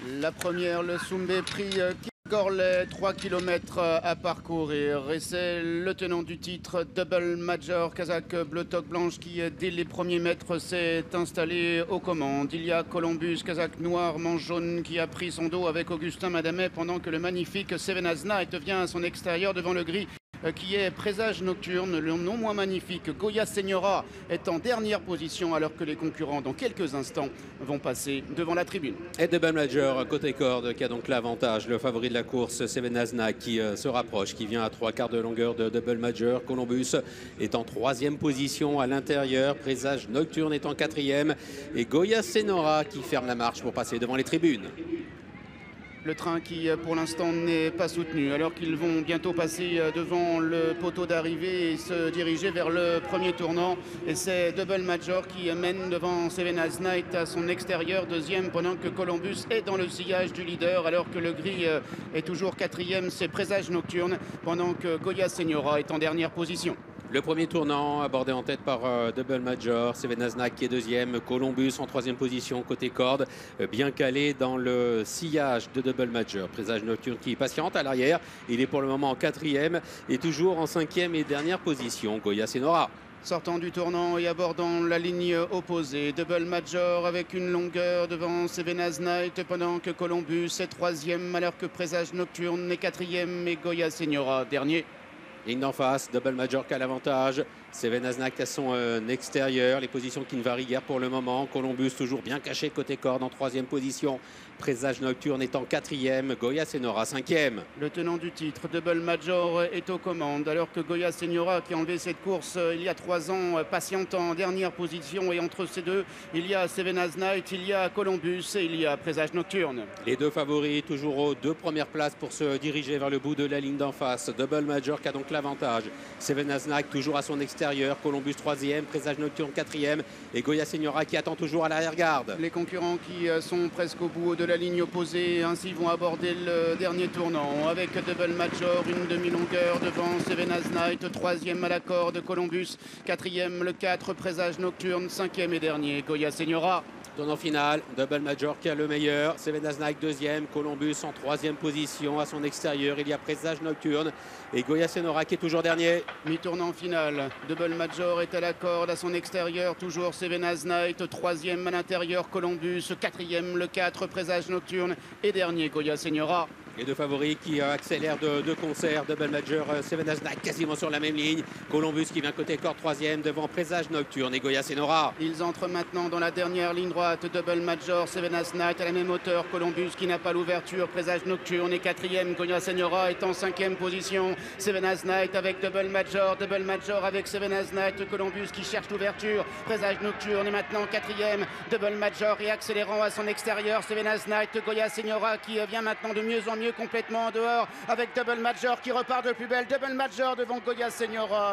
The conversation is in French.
La première, le Soumbé Prix Gorlet, 3 km à parcourir. Et c'est le tenant du titre, Double Major, Kazakh bleu toque blanche, qui dès les premiers mètres s'est installé aux commandes. Il y a Columbus, Kazakh noir, manche jaune, qui a pris son dos avec Augustin Madamet, pendant que le magnifique Seven As Night vient à son extérieur devant le gris qui est Présage Nocturne. Le non moins magnifique Goya Señora est en dernière position, alors que les concurrents dans quelques instants vont passer devant la tribune. Et Double Major côté corde qui a donc l'avantage, le favori de la course Seven As Night qui se rapproche, qui vient à 3/4 de longueur de Double Major. Columbus est en 3e position à l'intérieur, Présage Nocturne est en 4e et Goya Señora qui ferme la marche pour passer devant les tribunes. Le train qui pour l'instant n'est pas soutenu, alors qu'ils vont bientôt passer devant le poteau d'arrivée et se diriger vers le premier tournant. Et c'est Double Major qui mène devant Seven As Night à son extérieur, deuxième, pendant que Columbus est dans le sillage du leader, alors que le gris est toujours 4e. C'est Présage Nocturne, pendant que Goya Señora est en dernière position. Le premier tournant abordé en tête par Double Major, Seven As Night qui est 2e, Columbus en 3e position côté corde, bien calé dans le sillage de Double Major. Présage Nocturne qui patiente à l'arrière, il est pour le moment en 4e et toujours en 5e et dernière position, Goya Señora. Sortant du tournant et abordant la ligne opposée, Double Major avec une longueur devant Seven As Night, pendant que Columbus est 3e, alors que Présage Nocturne est 4e et Goya Señora dernier. Ligne d'en face, Double Major qui a l'avantage, Seven As Night à son extérieur, les positions qui ne varient guère pour le moment. Columbus toujours bien caché côté corde en 3e position, Présage Nocturne est en 4e, Goya Señora 5e. Le tenant du titre, Double Major, est aux commandes, alors que Goya Señora, qui a enlevé cette course il y a 3 ans, patiente en dernière position. Et entre ces deux, il y a Seven As Night, il y a Columbus et il y a Présage Nocturne. Les deux favoris toujours aux 2 premières places pour se diriger vers le bout de la ligne d'en face. Double Major qui a donc l'avantage, Seven As Night toujours à son extérieur, Columbus 3e, Présage Nocturne 4e et Goya Señora qui attend toujours à l'arrière-garde. Les concurrents qui sont presque au bout de la ligne opposée ainsi vont aborder le dernier tournant, avec Double Major une demi-longueur devant Seven As Night, 3e à la corde Columbus, 4e le 4 Présage Nocturne, 5e et dernier Goya Señora. Tournant final, Double Major qui a le meilleur, Seven As Night 2e, Columbus en 3e position à son extérieur, il y a Présage Nocturne et Goya Señora qui est toujours dernier. Mi-tournant final, Double Major est à la corde à son extérieur, toujours Seven As Night, 3e à l'intérieur Columbus, 4e le 4 Présage Nocturne et dernier Goya Señora. Les deux favoris qui accélèrent de concert, Double Major, Seven As Night quasiment sur la même ligne, Columbus qui vient côté corde 3e devant Présage Nocturne et Goya Señora. Ils entrent maintenant dans la dernière ligne droite, Double Major, Seven As Night à la même hauteur, Columbus qui n'a pas l'ouverture, Présage Nocturne est 4e, Goya Señora est en 5e position, Seven As Night avec Double Major avec Seven As Night, Columbus qui cherche l'ouverture, Présage Nocturne est maintenant 4e, Double Major et accélérant à son extérieur, Seven As Night, Goya Señora qui vient maintenant de mieux en mieux complètement en dehors, avec Double Major qui repart de plus belle, Double Major devant Goya Señora.